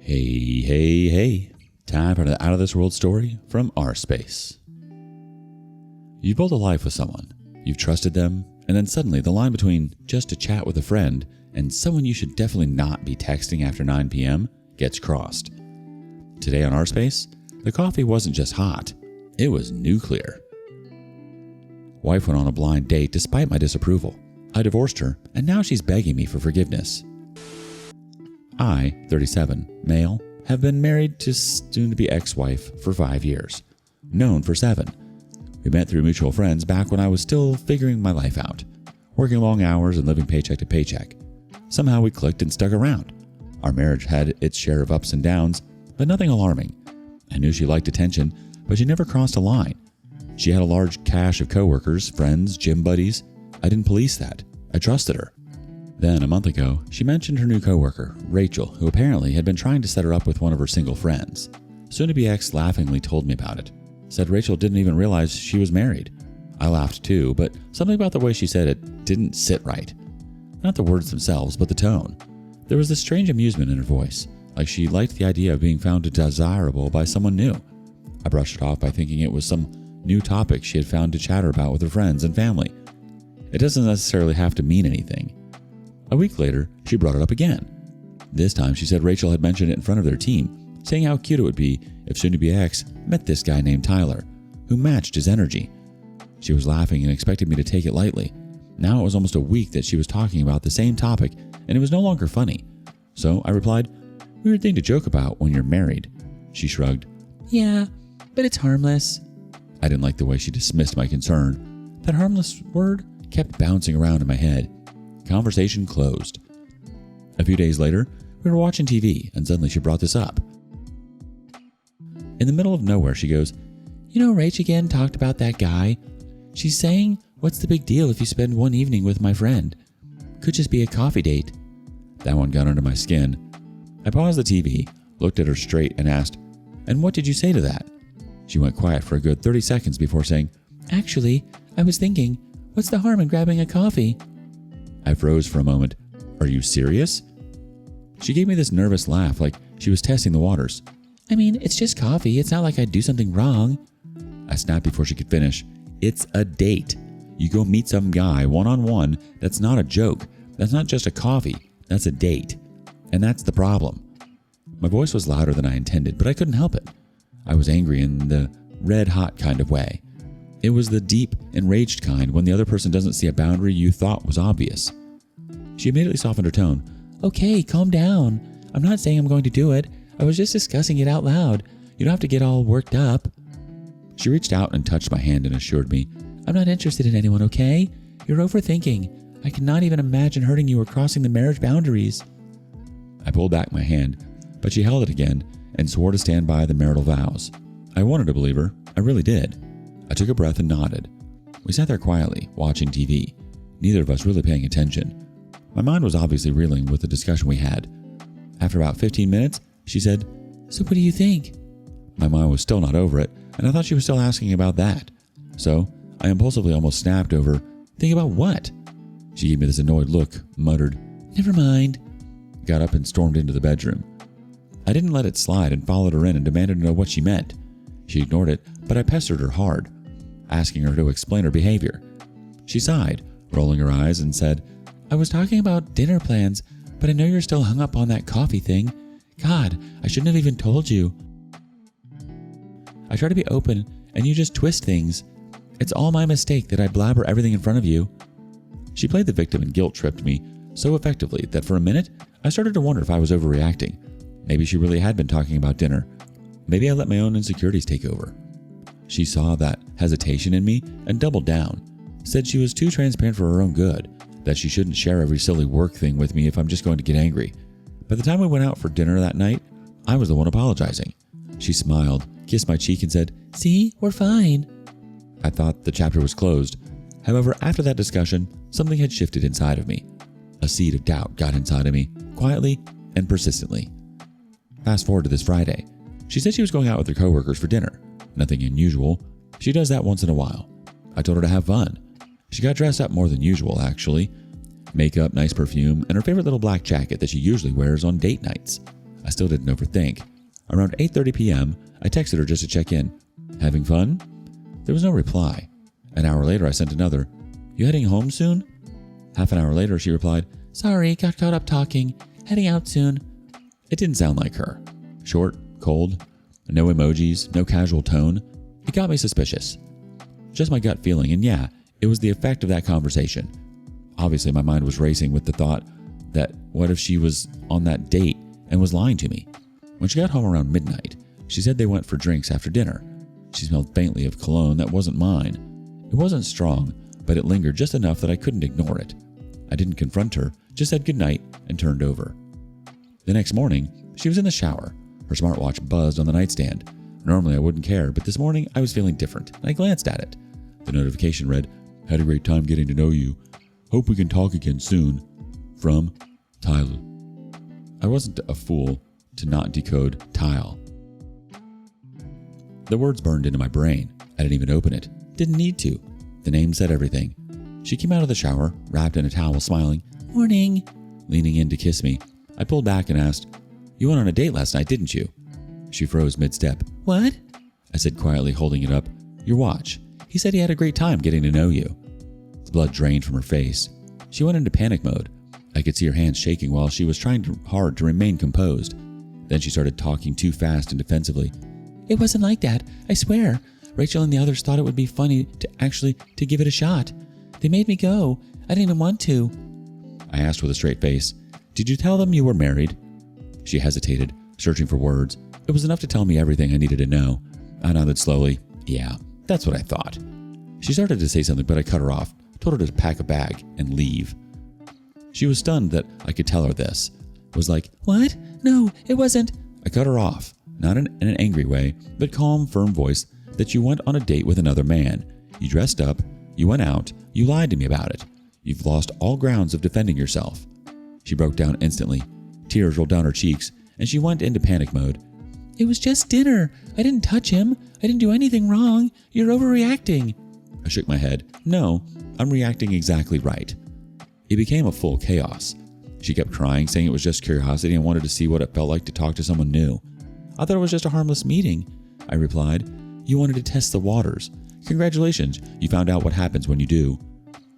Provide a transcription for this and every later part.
Hey. Time for an out of this world story from rSpace. You've built a life with someone. You've trusted them, and then suddenly the line between just to chat with a friend and someone you should definitely not be texting after 9 p.m. gets crossed. Today on rSpace, the coffee wasn't just hot, it was nuclear. Wife went on a blind date despite my disapproval. I divorced her, and now she's begging me for forgiveness. I, 37, male, have been married to soon-to-be ex-wife for 5 years. Known for 7. We met through mutual friends back when I was still figuring my life out, working long hours and living paycheck to paycheck. Somehow we clicked and stuck around. Our marriage had its share of ups and downs, but nothing alarming. I knew she liked attention, but she never crossed a line. She had a large cache of coworkers, friends, gym buddies. I didn't police that. I trusted her. Then, a month ago, she mentioned her new coworker, Rachel, who apparently had been trying to set her up with one of her single friends. Soon-to-be ex laughingly told me about it. Said Rachel didn't even realize she was married. I laughed too, but something about the way she said it didn't sit right. Not the words themselves, but the tone. There was this strange amusement in her voice, like she liked the idea of being found desirable by someone new. I brushed it off by thinking it was some new topic she had found to chatter about with her friends and family. It doesn't necessarily have to mean anything. A week later, she brought it up again. This time, she said Rachel had mentioned it in front of their team, saying how cute it would be if soon-to-be ex met this guy named Tyler, who matched his energy. She was laughing and expected me to take it lightly. Now it was almost a week that she was talking about the same topic, and it was no longer funny. So I replied, "Weird thing to joke about when you're married." She shrugged. "Yeah, but it's harmless." I didn't like the way she dismissed my concern. That harmless word kept bouncing around in my head. Conversation closed. A few days later, we were watching TV, and suddenly she brought this up. In the middle of nowhere, she goes, "You know, Rach again talked about that guy. She's saying, what's the big deal if you spend one evening with my friend? Could just be a coffee date." That one got under my skin. I paused the TV, looked at her straight, and asked, "And what did you say to that?" She went quiet for a good 30 seconds before saying, "Actually, I was thinking, what's the harm in grabbing a coffee?" I froze for a moment. "Are you serious?" She gave me this nervous laugh like she was testing the waters. "I mean, it's just coffee. It's not like I'd do something wrong." I snapped before she could finish. "It's a date. You go meet some guy one-on-one. That's not a joke. That's not just a coffee. That's a date. And that's the problem." My voice was louder than I intended, but I couldn't help it. I was angry in the red-hot kind of way. It was the deep, enraged kind when the other person doesn't see a boundary you thought was obvious. She immediately softened her tone. "Okay, calm down. I'm not saying I'm going to do it. I was just discussing it out loud. You don't have to get all worked up." She reached out and touched my hand and assured me, "I'm not interested in anyone, okay? You're overthinking. I cannot even imagine hurting you or crossing the marriage boundaries." I pulled back my hand, but she held it again and swore to stand by the marital vows. I wanted to believe her. I really did. I took a breath and nodded. We sat there quietly, watching TV, neither of us really paying attention. My mind was obviously reeling with the discussion we had. After about 15 minutes, she said, "So what do you think?" My mind was still not over it, and I thought she was still asking about that. So I impulsively almost snapped over, "Think about what?" She gave me this annoyed look, muttered, "Never mind," got up and stormed into the bedroom. I didn't let it slide and followed her in and demanded to know what she meant. She ignored it, but I pestered her hard, asking her to explain her behavior. She sighed, rolling her eyes, and said, "I was talking about dinner plans, but I know you're still hung up on that coffee thing. God, I shouldn't have even told you. I try to be open, and you just twist things. It's all my mistake that I blabber everything in front of you." She played the victim and guilt-tripped me so effectively that for a minute, I started to wonder if I was overreacting. Maybe she really had been talking about dinner. Maybe I let my own insecurities take over. She saw that hesitation in me and doubled down, said she was too transparent for her own good, that she shouldn't share every silly work thing with me if I'm just going to get angry. By the time we went out for dinner that night, I was the one apologizing. She smiled, kissed my cheek, and said, "See, we're fine." I thought the chapter was closed. However, after that discussion, something had shifted inside of me. A seed of doubt got inside of me, quietly and persistently. Fast forward to this Friday. She said she was going out with her coworkers for dinner. Nothing unusual. She does that once in a while. I told her to have fun. She got dressed up more than usual, actually. Makeup, nice perfume, and her favorite little black jacket that she usually wears on date nights. I still didn't overthink. Around 8:30 p.m., I texted her just to check in. Having fun? There was no reply. An hour later, I sent another. You heading home soon? Half an hour later, she replied, sorry, got caught up talking. Heading out soon. It didn't sound like her. Short, cold, no emojis, no casual tone. It got me suspicious. Just my gut feeling, and yeah, it was the effect of that conversation. Obviously, my mind was racing with the thought that what if she was on that date and was lying to me? When she got home around midnight, she said they went for drinks after dinner. She smelled faintly of cologne that wasn't mine. It wasn't strong, but it lingered just enough that I couldn't ignore it. I didn't confront her, just said goodnight and turned over. The next morning, she was in the shower. Her smartwatch buzzed on the nightstand. Normally I wouldn't care, but this morning I was feeling different, and I glanced at it. The notification read, had a great time getting to know you. Hope we can talk again soon. From Tyler. I wasn't a fool to not decode Tile. The words burned into my brain. I didn't even open it. Didn't need to. The name said everything. She came out of the shower, wrapped in a towel, smiling. Morning. Leaning in to kiss me. I pulled back and asked, you went on a date last night, didn't you? She froze mid-step. What? I said quietly, holding it up. Your watch. He said he had a great time getting to know you. The blood drained from her face. She went into panic mode. I could see her hands shaking while she was trying hard to remain composed. Then she started talking too fast and defensively. It wasn't like that, I swear. Rachel and the others thought it would be funny to give it a shot. They made me go. I didn't even want to. I asked with a straight face, did you tell them you were married? She hesitated, searching for words. It was enough to tell me everything I needed to know. I nodded slowly. Yeah, that's what I thought. She started to say something, but I cut her off, told her to pack a bag and leave. She was stunned that I could tell her this. Was like, what? No, it wasn't. I cut her off, not in an angry way, but calm, firm voice, that you went on a date with another man. You dressed up, you went out, you lied to me about it. You've lost all grounds of defending yourself. She broke down instantly. Tears rolled down her cheeks, and she went into panic mode. It was just dinner. I didn't touch him. I didn't do anything wrong. You're overreacting. I shook my head. No, I'm reacting exactly right. It became a full chaos. She kept crying, saying it was just curiosity and wanted to see what it felt like to talk to someone new. I thought it was just a harmless meeting. I replied, you wanted to test the waters. Congratulations, you found out what happens when you do.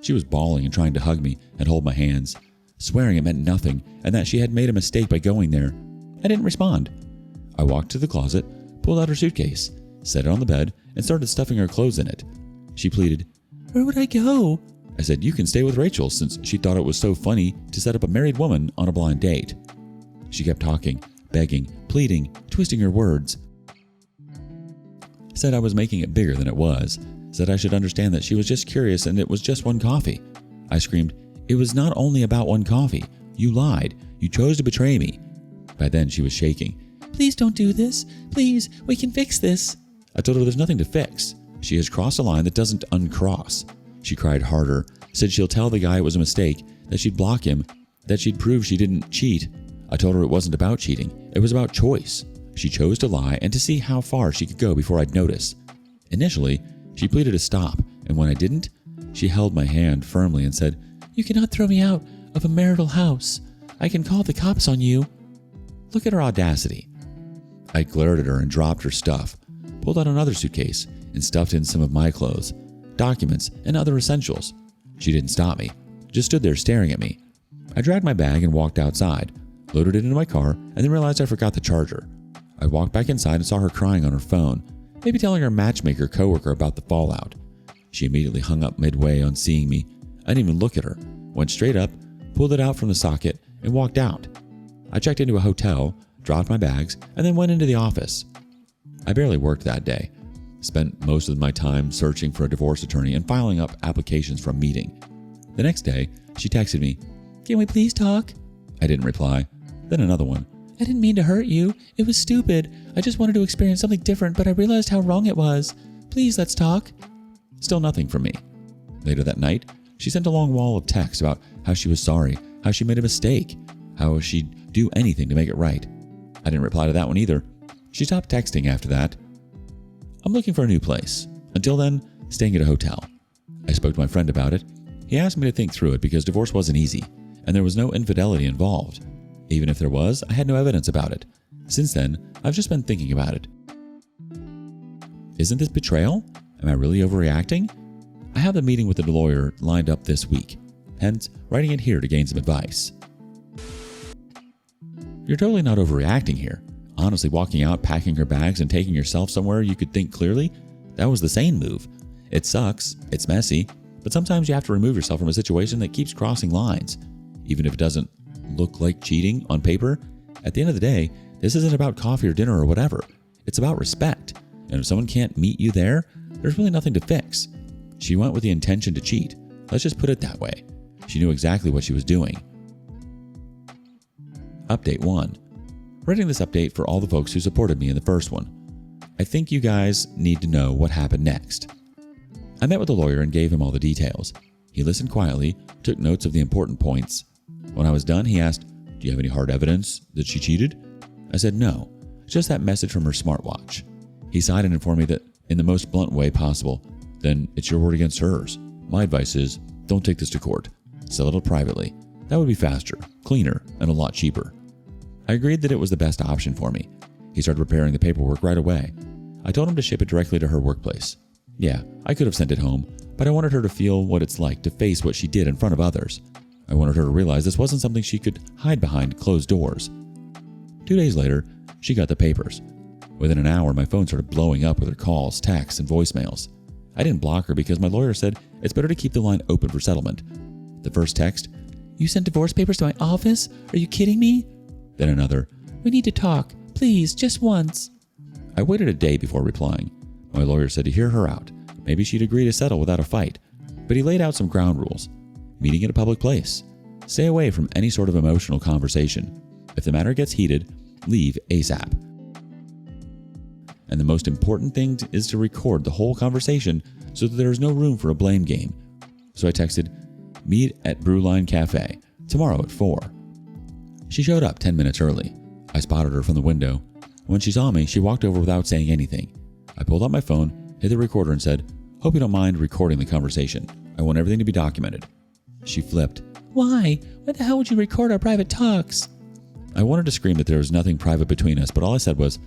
She was bawling and trying to hug me and hold my hands, swearing it meant nothing and that she had made a mistake by going there. I didn't respond. I walked to the closet, pulled out her suitcase, set it on the bed, and started stuffing her clothes in it. She pleaded, where would I go? I said, you can stay with Rachel, since she thought it was so funny to set up a married woman on a blind date. She kept talking, begging, pleading, twisting her words. Said I was making it bigger than it was. Said I should understand that she was just curious and it was just one coffee. I screamed, it was not only about one coffee. You lied. You chose to betray me. By then she was shaking. Please don't do this. Please, we can fix this. I told her there's nothing to fix. She has crossed a line that doesn't uncross. She cried harder, said she'll tell the guy it was a mistake, that she'd block him, that she'd prove she didn't cheat. I told her it wasn't about cheating. It was about choice. She chose to lie and to see how far she could go before I'd notice. Initially, she pleaded to stop, and when I didn't, she held my hand firmly and said, you cannot throw me out of a marital house. I can call the cops on you. Look at her audacity. I glared at her and dropped her stuff, pulled out another suitcase, and stuffed in some of my clothes, documents, and other essentials. She didn't stop me, just stood there staring at me. I dragged my bag and walked outside, loaded it into my car, and then realized I forgot the charger. I walked back inside and saw her crying on her phone, maybe telling her matchmaker coworker about the fallout. She immediately hung up midway on seeing me. I didn't even look at her, went straight up, pulled it out from the socket, and walked out. I checked into a hotel, dropped my bags, and then went into the office. I barely worked that day. Spent most of my time searching for a divorce attorney and filing up applications for a meeting. The next day, she texted me, can we please talk? I didn't reply. Then another one. I didn't mean to hurt you. It was stupid. I just wanted to experience something different, but I realized how wrong it was. Please, let's talk. Still nothing from me. Later that night, she sent a long wall of texts about how she was sorry, how she made a mistake, how she'd do anything to make it right. I didn't reply to that one either. She stopped texting after that. I'm looking for a new place. Until then, staying at a hotel. I spoke to my friend about it. He asked me to think through it because divorce wasn't easy, and there was no infidelity involved. Even if there was, I had no evidence about it. Since then, I've just been thinking about it. Isn't this betrayal? Am I really overreacting? I have the meeting with the lawyer lined up this week, hence writing it here to gain some advice. You're totally not overreacting here. Honestly, walking out, packing her bags, and taking yourself somewhere you could think clearly, that was the sane move. It sucks, it's messy, but sometimes you have to remove yourself from a situation that keeps crossing lines. Even if it doesn't look like cheating on paper, at the end of the day, this isn't about coffee or dinner or whatever. It's about respect. And if someone can't meet you there, there's really nothing to fix. She went with the intention to cheat. Let's just put it that way. She knew exactly what she was doing. Update 1. Writing this update for all the folks who supported me in the first one. I think you guys need to know what happened next. I met with the lawyer and gave him all the details. He listened quietly, took notes of the important points. When I was done, he asked, "Do you have any hard evidence that she cheated?" I said no, just that message from her smartwatch. He sighed and informed me that in the most blunt way possible, then it's your word against hers. My advice is, don't take this to court. Settle it privately. That would be faster, cleaner, and a lot cheaper. I agreed that it was the best option for me. He started preparing the paperwork right away. I told him to ship it directly to her workplace. Yeah, I could have sent it home, but I wanted her to feel what it's like to face what she did in front of others. I wanted her to realize this wasn't something she could hide behind closed doors. 2 days later, she got the papers. Within an hour, my phone started blowing up with her calls, texts, and voicemails. I didn't block her because my lawyer said it's better to keep the line open for settlement. The first text, "You sent divorce papers to my office? Are you kidding me?" Then another, "We need to talk. Please, just once." I waited a day before replying. My lawyer said to hear her out. Maybe she'd agree to settle without a fight. But he laid out some ground rules. Meeting at a public place. Stay away from any sort of emotional conversation. If the matter gets heated, leave ASAP. And the most important thing is to record the whole conversation so that there is no room for a blame game. So I texted, "Meet at Brewline Cafe, tomorrow at 4. She showed up 10 minutes early. I spotted her from the window. When she saw me, she walked over without saying anything. I pulled out my phone, hit the recorder and said, "Hope you don't mind recording the conversation. I want everything to be documented." She flipped. "Why? Why the hell would you record our private talks?" I wanted to scream that there was nothing private between us, but all I said was,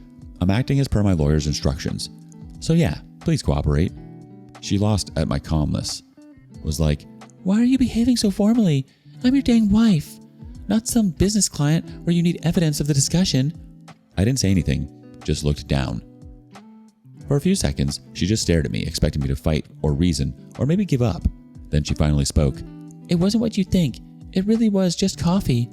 "I'm acting as per my lawyer's instructions. So yeah, please cooperate." She lost at my calmness. Was like, "Why are you behaving so formally? I'm your dang wife, not some business client where you need evidence of the discussion." I didn't say anything, just looked down. For a few seconds, she just stared at me, expecting me to fight or reason or maybe give up. Then she finally spoke. "It wasn't what you think. It really was just coffee."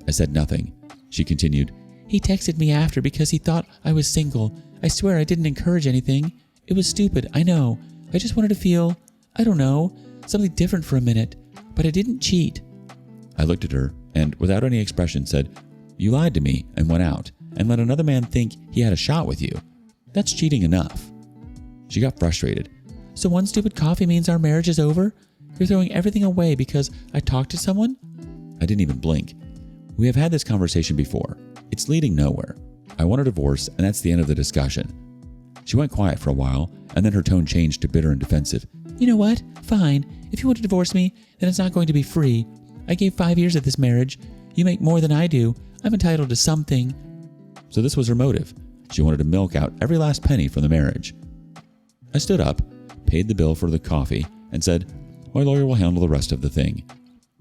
I said nothing. She continued, "He texted me after because he thought I was single. I swear I didn't encourage anything. It was stupid, I know. I just wanted to feel, I don't know, something different for a minute. But I didn't cheat." I looked at her and, without any expression, said, "You lied to me and went out and let another man think he had a shot with you. That's cheating enough." She got frustrated. "So one stupid coffee means our marriage is over? You're throwing everything away because I talked to someone?" I didn't even blink. "We have had this conversation before. It's leading nowhere. I want a divorce, and that's the end of the discussion." She went quiet for a while, and then her tone changed to bitter and defensive. "You know what? Fine. If you want to divorce me, then it's not going to be free. I gave 5 years of this marriage. You make more than I do. I'm entitled to something." So this was her motive. She wanted to milk out every last penny from the marriage. I stood up, paid the bill for the coffee, and said, "My lawyer will handle the rest of the thing."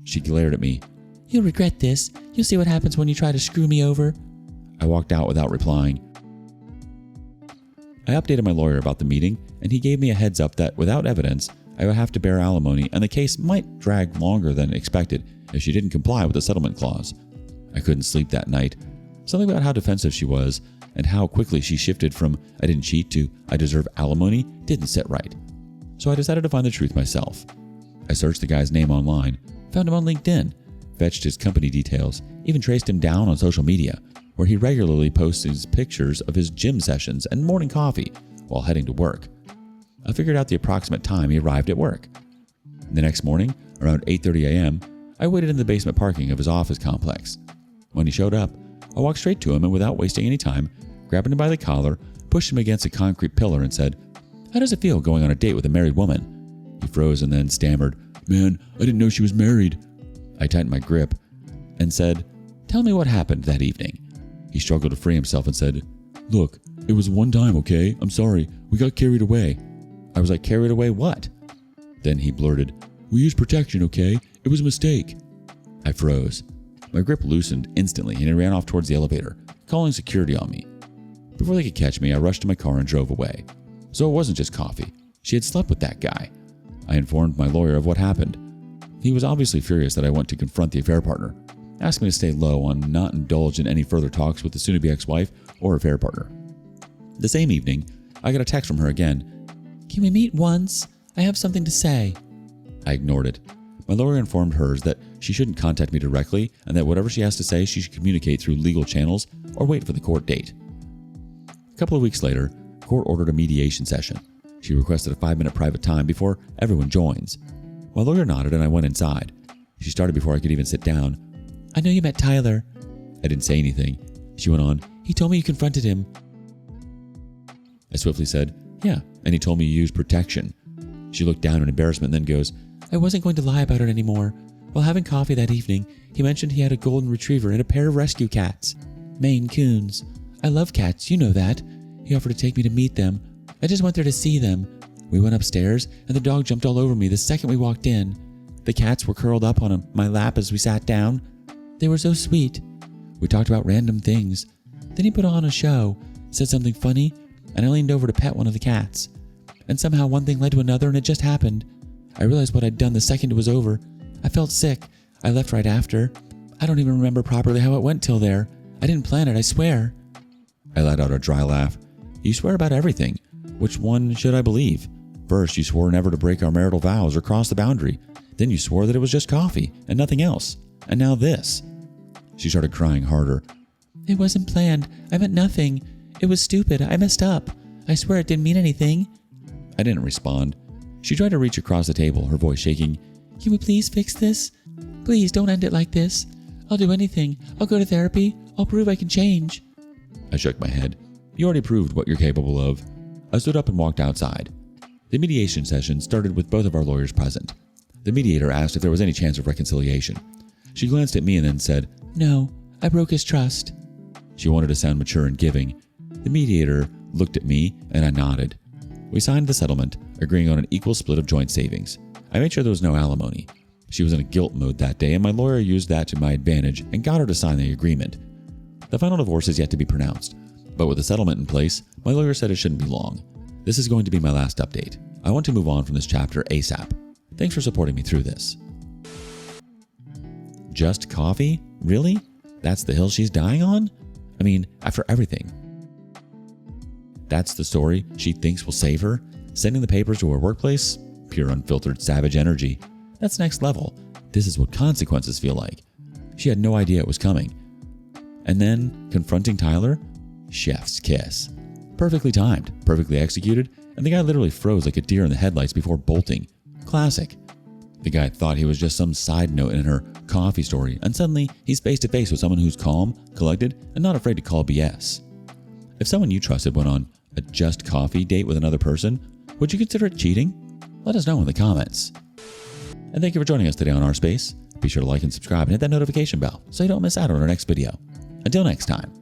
She glared at me. "You'll regret this. You'll see what happens when you try to screw me over." I walked out without replying. I updated my lawyer about the meeting, and he gave me a heads up that without evidence, I would have to bear alimony and the case might drag longer than expected if she didn't comply with the settlement clause. I couldn't sleep that night. Something about how defensive she was and how quickly she shifted from "I didn't cheat" to "I deserve alimony" didn't sit right. So I decided to find the truth myself. I searched the guy's name online, found him on LinkedIn, fetched his company details, even traced him down on social media, where he regularly posts his pictures of his gym sessions and morning coffee while heading to work. I figured out the approximate time he arrived at work. The next morning, around 8:30 a.m., I waited in the basement parking of his office complex. When he showed up, I walked straight to him and without wasting any time, grabbed him by the collar, pushed him against a concrete pillar and said, "How does it feel going on a date with a married woman?" He froze and then stammered, "Man, I didn't know she was married." I tightened my grip and said, Tell me what happened that evening. He struggled to free himself and said, "Look, it was one time, okay? I'm sorry. We got carried away." I was like, "Carried away what?" Then he blurted, "We used protection, okay? It was a mistake." I froze. My grip loosened instantly and he ran off towards the elevator, calling security on me. Before they could catch me, I rushed to my car and drove away. So it wasn't just coffee. She had slept with that guy. I informed my lawyer of what happened. He was obviously furious that I went to confront the affair partner, asking me to stay low on not indulge in any further talks with the soon-to-be ex-wife or affair partner. The same evening, I got a text from her again. "Can we meet once? I have something to say." I ignored it. My lawyer informed hers that she shouldn't contact me directly and that whatever she has to say, she should communicate through legal channels or wait for the court date. A couple of weeks later, court ordered a mediation session. She requested a 5-minute private time before everyone joins. My lawyer nodded and I went inside. She started before I could even sit down. "I know you met Tyler." I didn't say anything. She went on, "He told me you confronted him." I swiftly said, "Yeah, and he told me you used protection." She looked down in embarrassment and then goes, "I wasn't going to lie about it anymore. While having coffee that evening, he mentioned he had a golden retriever and a pair of rescue cats. Maine Coons. I love cats, you know that. He offered to take me to meet them. I just went there to see them. We went upstairs, and the dog jumped all over me the second we walked in. The cats were curled up on my lap as we sat down. They were so sweet. We talked about random things. Then he put on a show, said something funny, and I leaned over to pet one of the cats. And somehow one thing led to another, and it just happened. I realized what I'd done the second it was over. I felt sick. I left right after. I don't even remember properly how it went till there. I didn't plan it, I swear." I let out a dry laugh. "You swear about everything. Which one should I believe? First, you swore never to break our marital vows or cross the boundary. Then you swore that it was just coffee and nothing else. And now this." She started crying harder. "It wasn't planned. I meant nothing. It was stupid. I messed up. I swear it didn't mean anything." I didn't respond. She tried to reach across the table, her voice shaking. "Can we please fix this? Please don't end it like this. I'll do anything. I'll go to therapy. I'll prove I can change." I shook my head. "You already proved what you're capable of." I stood up and walked outside. The mediation session started with both of our lawyers present. The mediator asked if there was any chance of reconciliation. She glanced at me and then said, "No, I broke his trust." She wanted to sound mature and giving. The mediator looked at me and I nodded. We signed the settlement, agreeing on an equal split of joint savings. I made sure there was no alimony. She was in a guilt mode that day, and my lawyer used that to my advantage and got her to sign the agreement. The final divorce is yet to be pronounced, but with the settlement in place, my lawyer said it shouldn't be long. This is going to be my last update. I want to move on from this chapter ASAP. Thanks for supporting me through this. Just coffee? Really? That's the hill she's dying on? I mean, after everything. That's the story she thinks will save her? Sending the papers to her workplace? Pure unfiltered savage energy. That's next level. This is what consequences feel like. She had no idea it was coming. And then, confronting Tyler? Chef's kiss. Perfectly timed, perfectly executed, and the guy literally froze like a deer in the headlights before bolting. Classic. The guy thought he was just some side note in her coffee story, and suddenly he's face to face with someone who's calm, collected, and not afraid to call BS. If someone you trusted went on a just coffee date with another person, would you consider it cheating? Let us know in the comments. And thank you for joining us today on rSpace. Be sure to like and subscribe and hit that notification bell so you don't miss out on our next video. Until next time.